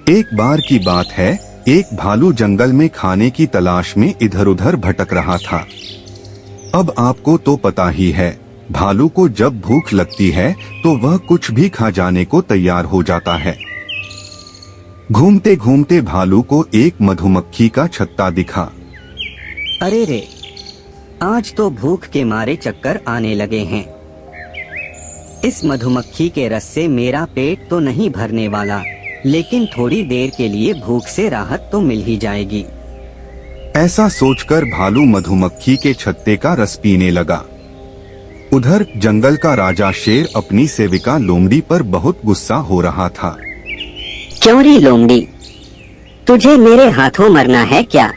एक बार की बात है, एक भालू जंगल में खाने की तलाश में इधर उधर भटक रहा था। अब आपको तो पता ही है, भालू को जब भूख लगती है तो वह कुछ भी खा जाने को तैयार हो जाता है। घूमते घूमते भालू को एक मधुमक्खी का छत्ता दिखा। अरे रे, आज तो भूख के मारे चक्कर आने लगे हैं। इस मधुमक्खी के रस से मेरा पेट तो नहीं भरने वाला, लेकिन थोड़ी देर के लिए भूख से राहत तो मिल ही जाएगी। ऐसा सोचकर भालू मधुमक्खी के छत्ते का रस पीने लगा। उधर जंगल का राजा शेर अपनी सेविका लोमड़ी पर बहुत गुस्सा हो रहा था। क्यों रे लोमड़ी, तुझे मेरे हाथों मरना है क्या?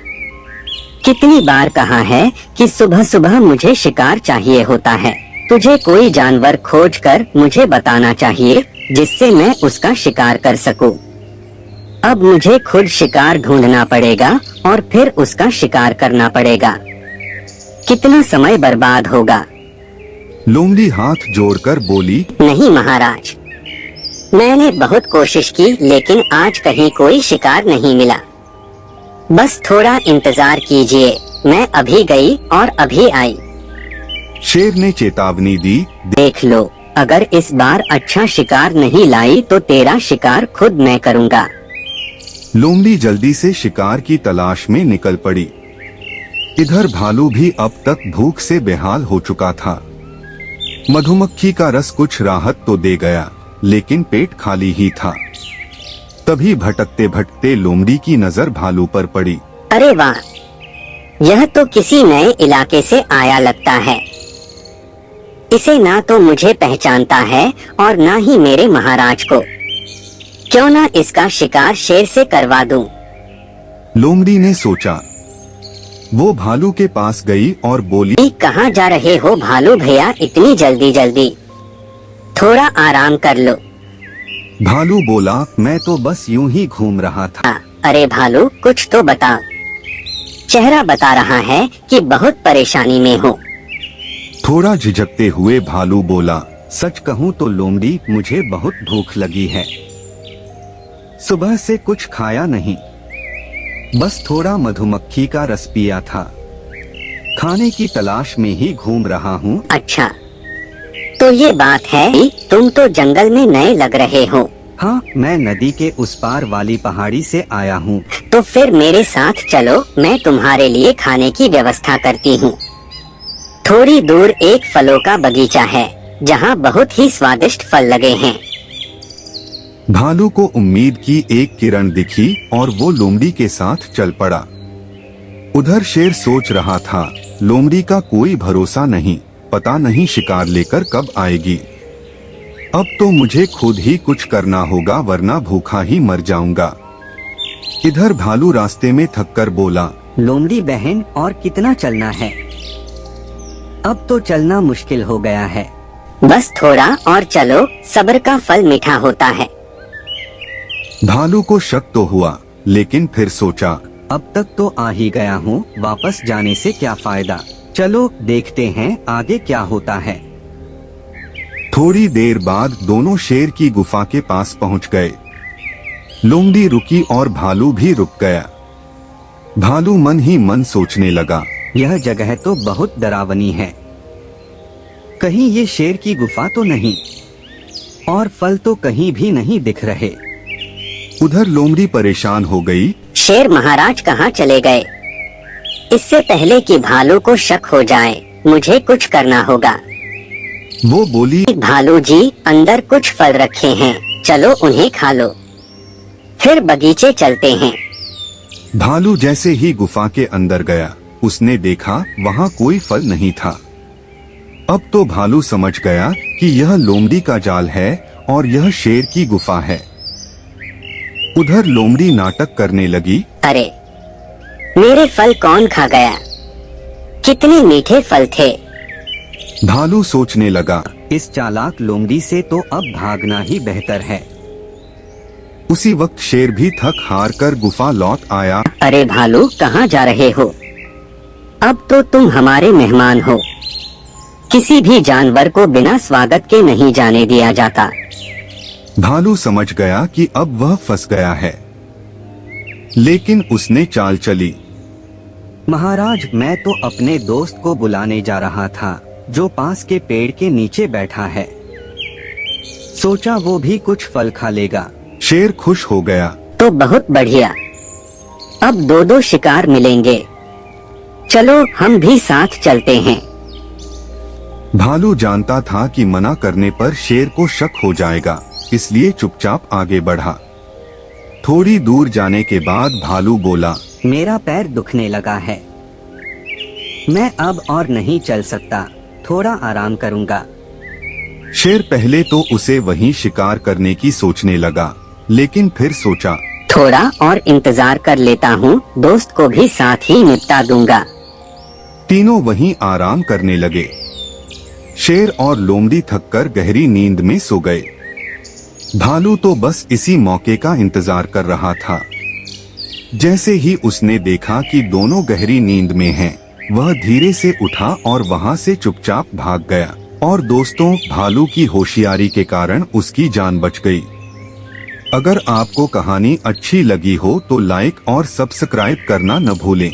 कितनी बार कहा है कि सुबह सुबह मुझे शिकार चाहिए होता है। तुझे कोई जानवर खोजकर मुझे बताना चाहिए जिससे मैं उसका शिकार कर सकूं। अब मुझे खुद शिकार ढूंढना पड़ेगा और फिर उसका शिकार करना पड़ेगा। कितना समय बर्बाद होगा। लोमड़ी हाथ जोड़कर बोली, नहीं महाराज, मैंने बहुत कोशिश की लेकिन आज कहीं कोई शिकार नहीं मिला। बस थोड़ा इंतजार कीजिए, मैं अभी गई और अभी आई। शेर ने चेतावनी दी। देख लो, अगर इस बार अच्छा शिकार नहीं लाई तो तेरा शिकार खुद मैं करूँगा। लोमड़ी जल्दी से शिकार की तलाश में निकल पड़ी। इधर भालू भी अब तक भूख से बेहाल हो चुका था। मधुमक्खी का रस कुछ राहत तो दे गया, लेकिन पेट खाली ही था। तभी भटकते भटकते लोमड़ी की नजर भालू पर पड़ी। अरे वाह, यह तो किसी नए इलाके से आया लगता है। इसे ना तो मुझे पहचानता है और ना ही मेरे महाराज को। क्यों ना इसका शिकार शेर से करवा दूं। लोमड़ी ने सोचा। वो भालू के पास गई और बोली, कहाँ जा रहे हो भालू भैया इतनी जल्दी जल्दी? थोड़ा आराम कर लो। भालू बोला, मैं तो बस यूं ही घूम रहा था। अरे भालू, कुछ तो बताओ। चेहरा बता रहा है कि बहुत परेशानी में हो। थोड़ा झिझकते हुए भालू बोला, सच कहूँ तो लोमड़ी, मुझे बहुत भूख लगी है। सुबह से कुछ खाया नहीं, बस थोड़ा मधुमक्खी का रस पिया था। खाने की तलाश में ही घूम रहा हूँ। अच्छा, तो ये बात है, तुम तो जंगल में नए लग रहे हो। हाँ, मैं नदी के उस पार वाली पहाड़ी से आया हूँ। तो फिर मेरे साथ चलो, मैं तुम्हारे लिए खाने की व्यवस्था करती हूँ। थोड़ी दूर एक फलों का बगीचा है जहाँ बहुत ही स्वादिष्ट फल लगे हैं। भालू को उम्मीद की एक किरण दिखी और वो लोमड़ी के साथ चल पड़ा। उधर शेर सोच रहा था, लोमड़ी का कोई भरोसा नहीं, पता नहीं शिकार लेकर कब आएगी। अब तो मुझे खुद ही कुछ करना होगा वरना भूखा ही मर जाऊंगा। इधर भालू रास्ते में थककर बोला, लोमड़ी बहन, और कितना चलना है? अब तो चलना मुश्किल हो गया है। बस थोड़ा और चलो, सब्र का फल मीठा होता है। भालू को शक तो हुआ, लेकिन फिर सोचा, अब तक तो आ ही गया हूँ, वापस जाने से क्या फायदा। चलो देखते हैं आगे क्या होता है। थोड़ी देर बाद दोनों शेर की गुफा के पास पहुंच गए। लोमड़ी रुकी और भालू भी रुक गया। भालू मन ही मन सोचने लगा, यह जगह तो बहुत डरावनी है। कहीं ये शेर की गुफा तो नहीं, और फल तो कहीं भी नहीं दिख रहे। उधर लोमड़ी परेशान हो गई। शेर महाराज कहाँ चले गए? इससे पहले कि भालू को शक हो जाए, मुझे कुछ करना होगा। वो बोली, भालू जी, अंदर कुछ फल रखे हैं, चलो उन्हें खा लो, फिर बगीचे चलते हैं। भालू जैसे ही गुफा के अंदर गया, उसने देखा वहाँ कोई फल नहीं था। अब तो भालू समझ गया कि यह लोमड़ी का जाल है और यह शेर की गुफा है। उधर लोमड़ी नाटक करने लगी, अरे, मेरे फल कौन खा गया? कितने मीठे फल थे। भालू सोचने लगा, इस चालाक लोमड़ी से तो अब भागना ही बेहतर है। उसी वक्त शेर भी थक हार कर गुफा लौट आया। अरे भालू, कहाँ जा रहे हो? अब तो तुम हमारे मेहमान हो। किसी भी जानवर को बिना स्वागत के नहीं जाने दिया जाता। भालू समझ गया कि अब वह फंस गया है। लेकिन उसने चाल चली। महाराज, मैं तो अपने दोस्त को बुलाने जा रहा था जो पास के पेड़ के नीचे बैठा है। सोचा वो भी कुछ फल खा लेगा। शेर खुश हो गया। तो बहुत बढ़िया, अब दो दो शिकार मिलेंगे। चलो हम भी साथ चलते हैं। भालू जानता था कि मना करने पर शेर को शक हो जाएगा, इसलिए चुपचाप आगे बढ़ा। थोड़ी दूर जाने के बाद भालू बोला, मेरा पैर दुखने लगा है, मैं अब और नहीं चल सकता, थोड़ा आराम करूंगा। शेर पहले तो उसे वहीं शिकार करने की सोचने लगा, लेकिन फिर सोचा, थोड़ा और इंतजार कर लेता हूँ, दोस्त को भी साथ ही निपटा दूंगा। तीनों वहीं आराम करने लगे। शेर और लोमड़ी थककर गहरी नींद में सो गए। भालू तो बस इसी मौके का इंतजार कर रहा था। जैसे ही उसने देखा कि दोनों गहरी नींद में हैं, वह धीरे से उठा और वहां से चुपचाप भाग गया। और दोस्तों, भालू की होशियारी के कारण उसकी जान बच गई। अगर आपको कहानी अच्छी लगी हो तो लाइक और सब्सक्राइब करना न भूलें।